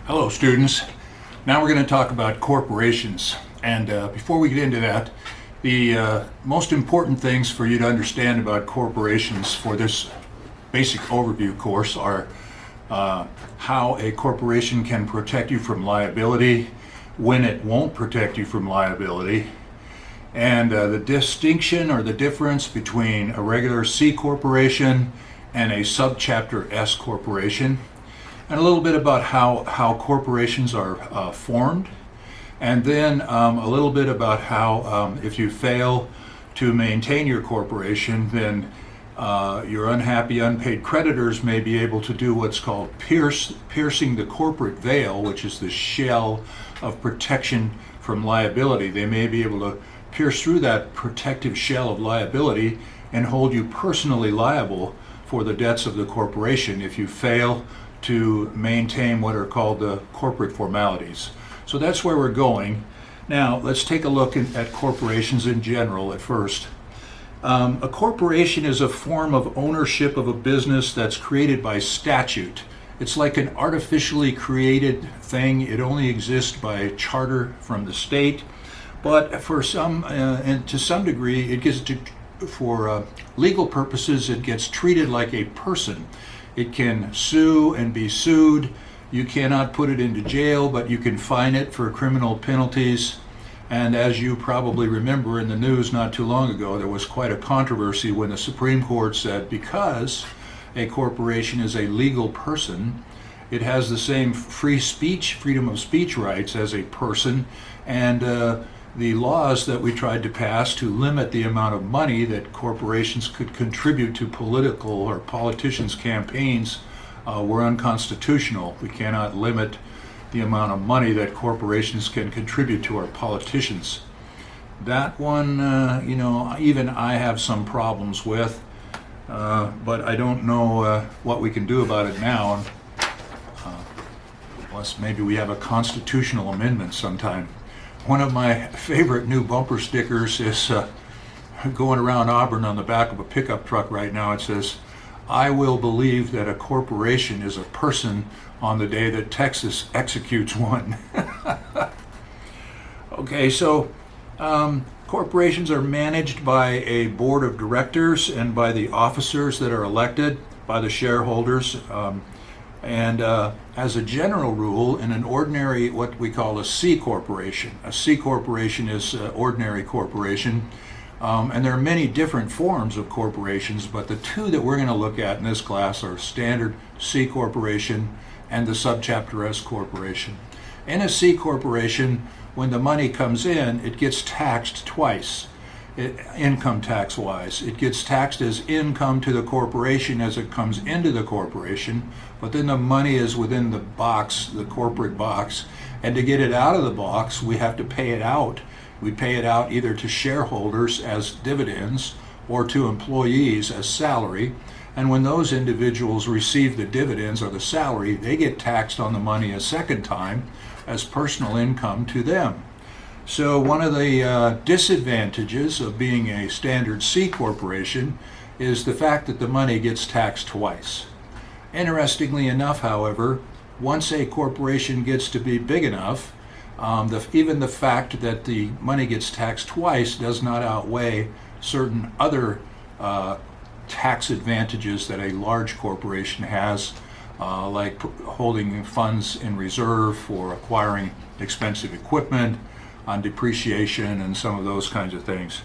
Hello students. Now we're going to talk about corporations, and before we get into that, the most important things for you to understand about corporations for this basic overview course are how a corporation can protect you from liability, when it won't protect you from liability, and the distinction or the difference between a regular C corporation and a subchapter S corporation, and a little bit about how corporations are formed, and then a little bit about how if you fail to maintain your corporation, then your unhappy unpaid creditors may be able to do what's called piercing the corporate veil, which is the shell of protection from liability. They may be able to pierce through that protective shell of liability and hold you personally liable for the debts of the corporation if you fail to maintain what are called the corporate formalities. So that's where we're going. Now let's take a look at corporations in general at first. A corporation is a form of ownership of a business that's created by statute. It's like an artificially created thing. It only exists by charter from the state, but for some, and to some degree, it gets to, for legal purposes, it gets treated like a person. It can sue and be sued. You cannot put it into jail, but you can fine it for criminal penalties. And as you probably remember in the news not too long ago, there was quite a controversy when the Supreme Court said because a corporation is a legal person, it has the same freedom of speech rights as a person, and the laws that we tried to pass to limit the amount of money that corporations could contribute to political or politicians' campaigns were unconstitutional. We cannot limit the amount of money that corporations can contribute to our politicians. That one, even I have some problems with, but I don't know what we can do about it now, unless maybe we have a constitutional amendment sometime. One of my favorite new bumper stickers is going around Auburn on the back of a pickup truck right now. It says, "I will believe that a corporation is a person on the day that Texas executes one." Okay, so corporations are managed by a board of directors and by the officers that are elected by the shareholders. And as a general rule, in an ordinary, what we call a C corporation is an ordinary corporation. And there are many different forms of corporations, but the two that we're going to look at in this class are standard C corporation and the subchapter S corporation. In a C corporation, when the money comes in, it gets taxed twice. Income tax wise, it gets taxed as income to the corporation as it comes into the corporation, but then the money is within the box, the corporate box, and to get it out of the box, we have to pay it out. We pay it out either to shareholders as dividends or to employees as salary, and when those individuals receive the dividends or the salary, they get taxed on the money a second time as personal income to them. So one of the disadvantages of being a standard C corporation is the fact that the money gets taxed twice. Interestingly enough, however, once a corporation gets to be big enough, even the fact that the money gets taxed twice does not outweigh certain other tax advantages that a large corporation has, like holding funds in reserve for acquiring expensive equipment, on depreciation and some of those kinds of things.